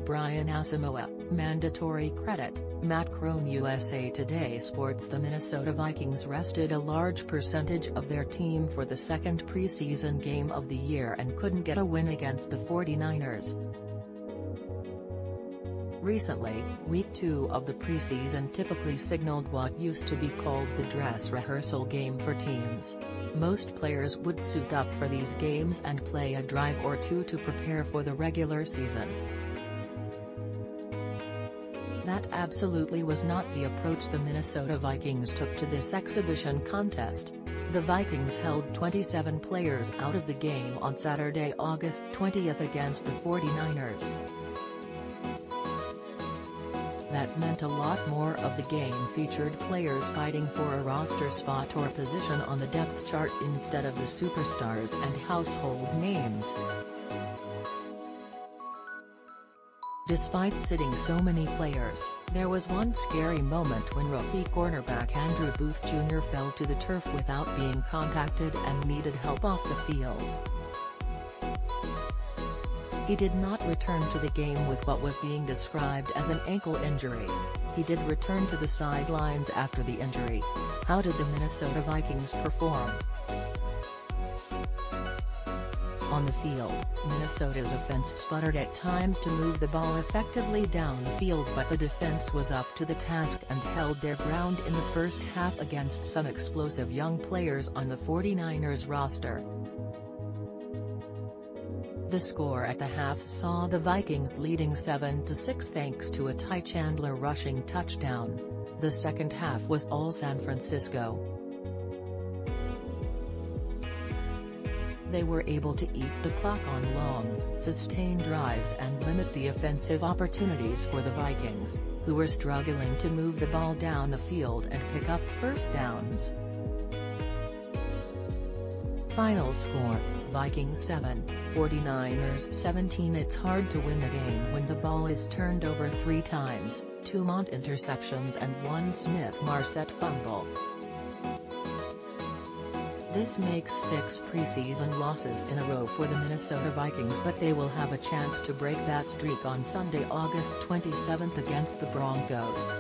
Brian Asamoah, mandatory credit, Matt Krohn-USA TODAY Sports. The Minnesota Vikings rested a large percentage of their team for the second preseason game of the year and couldn't get a win against the 49ers. Recently, Week 2 of the preseason typically signaled what used to be called the dress rehearsal game for teams. Most players would suit up for these games and play a drive or two to prepare for the regular season. That absolutely was not the approach the Minnesota Vikings took to this exhibition contest. The Vikings held 27 players out of the game on Saturday, August 20th against the 49ers. That meant a lot more of the game featured players fighting for a roster spot or position on the depth chart instead of the superstars and household names. Despite sitting so many players, there was one scary moment when rookie cornerback Andrew Booth Jr. fell to the turf without being contacted and needed help off the field. He did not return to the game with what was being described as an ankle injury. He did return to the sidelines after the injury. How did the Minnesota Vikings perform? On the field, Minnesota's offense sputtered at times to move the ball effectively down the field, but the defense was up to the task and held their ground in the first half against some explosive young players on the 49ers roster. The score at the half saw the Vikings leading 7-6 thanks to a Ty Chandler rushing touchdown. The second half was all San Francisco. They were able to eat the clock on long, sustained drives and limit the offensive opportunities for the Vikings, who were struggling to move the ball down the field and pick up first downs. Final score: Vikings 7, 49ers 17. It's hard to win a game when the ball is turned over 3 times, 2 Mond interceptions and 1 Smith-Marsette fumble. This makes 6 preseason losses in a row for the Minnesota Vikings, but they will have a chance to break that streak on Sunday, August 27th against the Broncos.